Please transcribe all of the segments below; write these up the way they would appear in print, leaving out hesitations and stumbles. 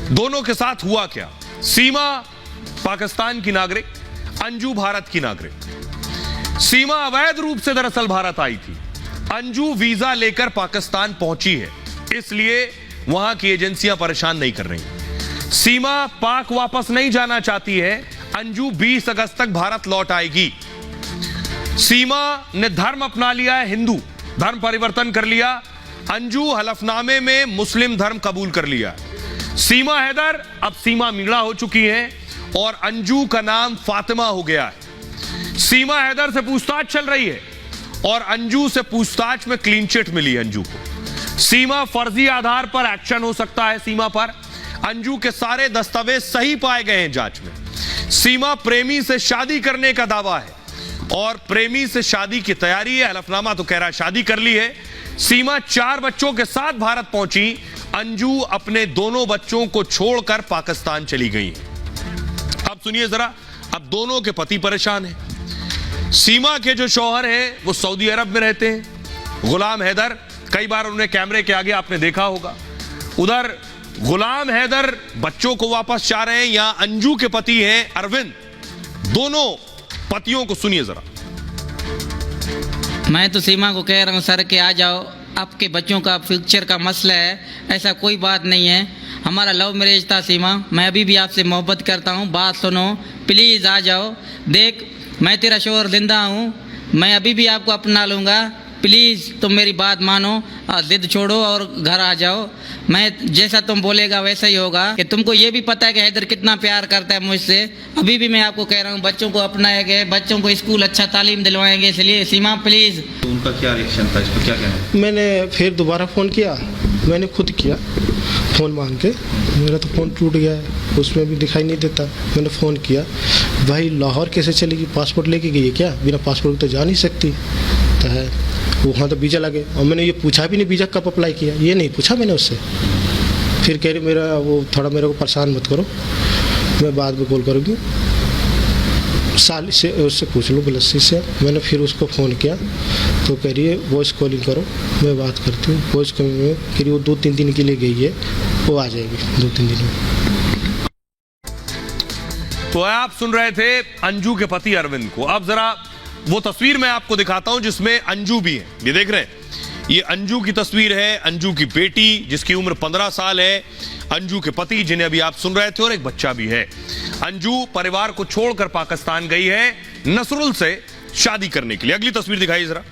दोनों के साथ हुआ क्या? सीमा पाकिस्तान की नागरिक, अंजू भारत की नागरिक। सीमा अवैध रूप से दरअसल भारत आई थी, अंजू वीजा लेकर पाकिस्तान पहुंची है, इसलिए वहां की एजेंसियां परेशान नहीं कर रही। सीमा पाक वापस नहीं जाना चाहती है, अंजू 20 अगस्त तक भारत लौट आएगी। सीमा ने धर्म अपना लिया है, हिंदू धर्म परिवर्तन कर लिया, अंजू हलफनामे में मुस्लिम धर्म कबूल कर लिया। सीमा हैदर अब सीमा मीणा हो चुकी है और अंजू का नाम फातिमा हो गया है। सीमा हैदर से पूछताछ चल रही है और अंजू से पूछताछ में क्लीन चिट मिली अंजू को। सीमा फर्जी आधार पर एक्शन हो सकता है सीमा पर। अंजू के सारे दस्तावेज सही पाए गए हैं जांच में। सीमा प्रेमी से शादी करने का दावा है और प्रेमी से शादी की तैयारी है, हलफनामा तो कह रहा है शादी कर ली है। सीमा 4 बच्चों के साथ भारत पहुंची, अंजू अपने दोनों बच्चों को छोड़कर पाकिस्तान चली गई। अब सुनिए जरा, अब दोनों के पति परेशान हैं। सीमा के जो शौहर हैं वो सऊदी अरब में रहते हैं, गुलाम हैदर। कई बार उन्हें कैमरे के आगे आपने देखा होगा। उधर गुलाम हैदर बच्चों को वापस चाह रहे हैं, यहां अंजू के पति हैं अरविंद। दोनों पतियों को सुनिए जरा। मैं तो सीमा को कह रहा हूँ सर कि आ जाओ, आपके बच्चों का फ्यूचर का मसला है, ऐसा कोई बात नहीं है। हमारा लव मैरिज था सीमा, मैं अभी भी आपसे मोहब्बत करता हूँ, बात सुनो प्लीज़, आ जाओ। देख मैं तेरा शोहर जिंदा हूँ, मैं अभी भी आपको अपना लूँगा, प्लीज़ तुम मेरी बात मानो, जिद छोड़ो और घर आ जाओ। मैं जैसा तुम बोलेगा वैसा ही होगा। कि तुमको ये भी पता है कि हैदर कितना प्यार करता है मुझसे। अभी भी मैं आपको कह रहा हूँ बच्चों को अपनाएंगे, बच्चों को स्कूल अच्छा तालीम दिलवाएंगे, इसलिए सीमा प्लीज़। तो उनका क्या रिएक्शन था, इस पर क्या कहना है? मैंने फिर दोबारा फ़ोन किया, मैंने खुद किया फ़ोन मांग के। मेरा तो फ़ोन टूट गया है, उसमें भी दिखाई नहीं देता। मैंने फ़ोन किया, भाई लाहौर कैसे चलेगी, पासपोर्ट लेके गई है क्या? बिना पासपोर्ट तो जा नहीं सकती। तो है वहाँ तो वीज़ा लगे, और मैंने ये पूछा भी नहीं वीज़ा कब अप्लाई किया, ये नहीं पूछा मैंने उससे। फिर कह रही मेरा वो थोड़ा मेरे को परेशान मत करो, मैं बाद में कॉल करूँगी, साल से उससे पूछ लो गलती से। मैंने फिर उसको फ़ोन किया तो कह रही है वॉइस कॉलिंग करो, मैं बात करती हूँ। वॉइस कॉलिंग में कह रही वो 2-3 दिन के लिए गई है, वो आ जाएगी 2-3 दिन में। तो आप सुन रहे थे अंजू के पति अरविंद को। अब जरा वो तस्वीर मैं आपको दिखाता हूं जिसमें अंजू भी है। ये देख रहे हैं, ये अंजू की तस्वीर है, अंजू की बेटी जिसकी उम्र 15 साल है, अंजू के पति जिन्हें अभी आप सुन रहे थे, और एक बच्चा भी है। अंजू परिवार को छोड़कर पाकिस्तान गई है नसरुल से शादी करने के लिए। अगली तस्वीर दिखाइए जरा।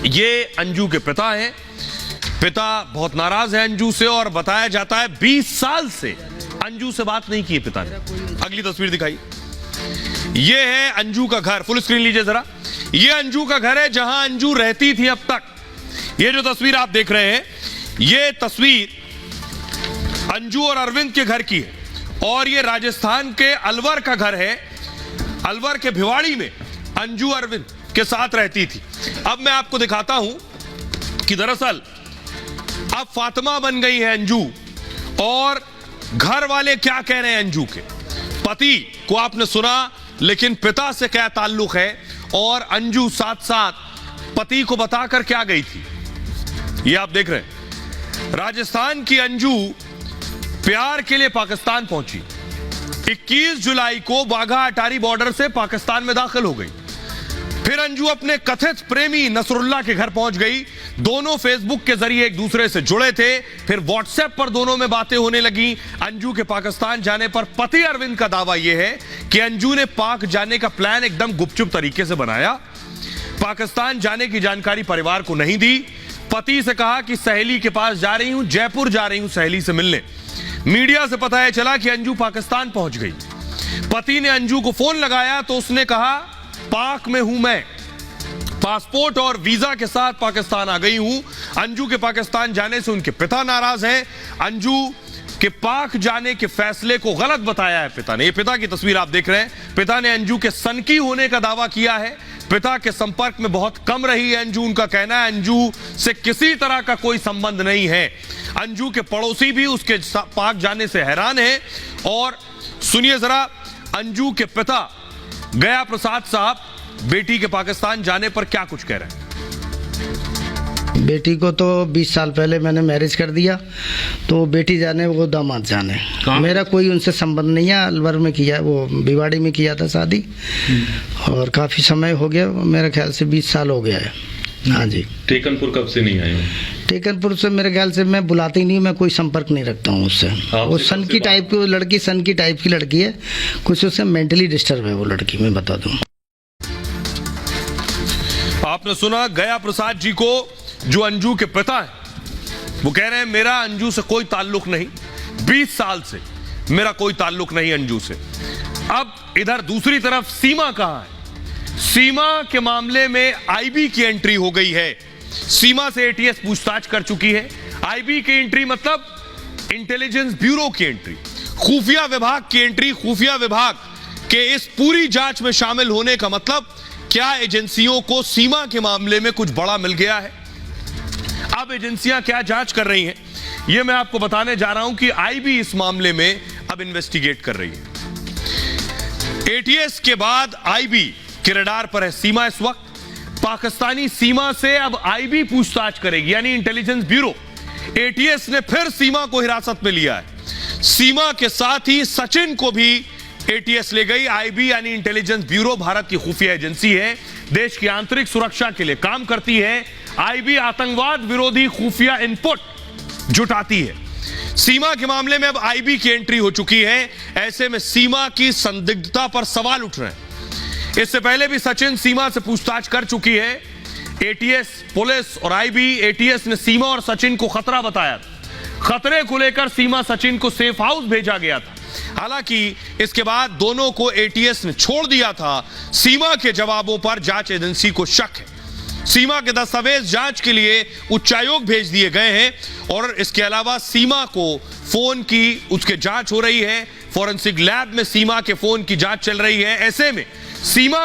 ये अंजू के पिता हैं। पिता बहुत नाराज है अंजू से और बताया जाता है 20 साल से अंजू से बात नहीं की पिता ने। अगली तस्वीर दिखाइए। ये है अंजू का घर, फुल स्क्रीन लीजिए जरा। ये अंजू का घर है जहां अंजू रहती थी अब तक। ये जो तस्वीर आप देख रहे हैं, ये तस्वीर अंजू और अरविंद के घर की है, और ये राजस्थान के अलवर का घर है। अलवर के भिवाड़ी में अंजू अरविंद के साथ रहती थी। अब मैं आपको दिखाता हूं कि दरअसल अब फातिमा बन गई है अंजू, और घर वाले क्या कह रहे हैं अंजू के। पति को आपने सुना, लेकिन पिता से क्या ताल्लुक है, और अंजू साथ साथ पति को बताकर क्या गई थी, ये आप देख रहे हैं। राजस्थान की अंजू प्यार के लिए पाकिस्तान पहुंची। 21 जुलाई को वाघा अटारी बॉर्डर से पाकिस्तान में दाखिल हो गई। फिर अंजू अपने कथित प्रेमी नसरुल्लाह के घर पहुंच गई। दोनों फेसबुक के जरिए एक दूसरे से जुड़े थे, फिर व्हाट्सएप पर दोनों में बातें होने लगी। अंजू के पाकिस्तान जाने पर पति अरविंद का दावा यह है कि अंजू ने पाक जाने का प्लान एकदम गुपचुप तरीके से बनाया। पाकिस्तान जाने की जानकारी परिवार को नहीं दी। पति से कहा कि सहेली के पास जा रही हूं, जयपुर जा रही हूं सहेली से मिलने। मीडिया से पता है चला कि अंजू पाकिस्तान पहुंच गई। पति ने अंजू को फोन लगाया तो उसने कहा पाक में हूं मैं, पासपोर्ट और वीजा के साथ पाकिस्तान आ गई हूं। अंजू के पाकिस्तान जाने से उनके पिता नाराज हैं। अंजू के पाक जाने के फैसले को गलत बताया है पिता ने। ये पिता की तस्वीर आप देख रहे हैं। पिता ने अंजू के सनकी होने का दावा किया है। पिता के संपर्क में बहुत कम रही है अंजू। उनका कहना है अंजू से किसी तरह का कोई संबंध नहीं है। अंजू के पड़ोसी भी उसके पाक जाने से हैरान हैं। और सुनिए जरा अंजू के पिता गया प्रसाद साहब बेटी के पाकिस्तान जाने पर क्या कुछ कह रहे हैं। बेटी को तो 20 साल पहले मैंने मैरिज कर दिया, तो बेटी जाने वो दामाद जाने। मेरा कोई उनसे संबंध नहीं है। अलवर में किया, वो भिवाड़ी में किया था शादी, और काफ़ी समय हो गया, मेरे ख्याल से 20 साल हो गया है। हाँ जी। टेकनपुर कब से नहीं आए हो? टेकनपुर से मेरे ख्याल से मैं बुलाती नहीं, मैं कोई संपर्क नहीं रखता हूँ उससे। वो सन की टाइप की लड़की, सन की टाइप की लड़की है, कुछ उससे मेंटली डिस्टर्ब है वो लड़की, मैं बता दूँ। आपने सुना गया प्रसाद जी को, जो अंजू के पिता हैं। वो कह रहे हैं मेरा अंजू से कोई ताल्लुक नहीं, 20 साल से मेरा कोई ताल्लुक नहीं अंजू से। अब इधर दूसरी तरफ सीमा कहां है? सीमा के मामले में आईबी की एंट्री हो गई है। सीमा से एटीएस पूछताछ कर चुकी है। आईबी की एंट्री मतलब इंटेलिजेंस ब्यूरो की एंट्री, खुफिया विभाग की एंट्री। खुफिया विभाग के इस पूरी जांच में शामिल होने का मतलब क्या एजेंसियों को सीमा के मामले में कुछ बड़ा मिल गया है? अब एजेंसियां क्या जांच कर रही हैं, यह मैं आपको बताने जा रहा हूं कि आईबी इस मामले में अब इन्वेस्टिगेट कर रही है। एटीएस के बाद आईबी के रडार पर है सीमा इस वक्त। पाकिस्तानी सीमा से अब आईबी पूछताछ करेगी, यानी इंटेलिजेंस ब्यूरो। एटीएस ने फिर सीमा को हिरासत में लिया है। सीमा के साथ ही सचिन को भी एटीएस ले गई। आईबी यानी इंटेलिजेंस ब्यूरो भारत की खुफिया एजेंसी है, देश की आंतरिक सुरक्षा के लिए काम करती है। आईबी आतंकवाद विरोधी खुफिया इनपुट जुटाती है। सीमा के मामले में अब आईबी की एंट्री हो चुकी है। ऐसे में सीमा की संदिग्धता पर सवाल उठ रहे हैं। इससे पहले भी सचिन सीमा से पूछताछ कर चुकी है। एटीएस, पुलिस और आईबी। एटीएस ने सीमा और सचिन को खतरा बताया। खतरे को लेकर सीमा सचिन को सेफ हाउस भेजा गया था। हालांकि इसके बाद दोनों को एटीएस ने छोड़ दिया था। सीमा के जवाबों पर जांच एजेंसी को शक है। सीमा के दस्तावेज जांच के लिए उच्चायोग भेज दिए गए हैं, और इसके अलावा सीमा को फोन की उसके जांच हो रही है। फॉरेंसिक लैब में सीमा के फोन की जांच चल रही है। ऐसे में सीमा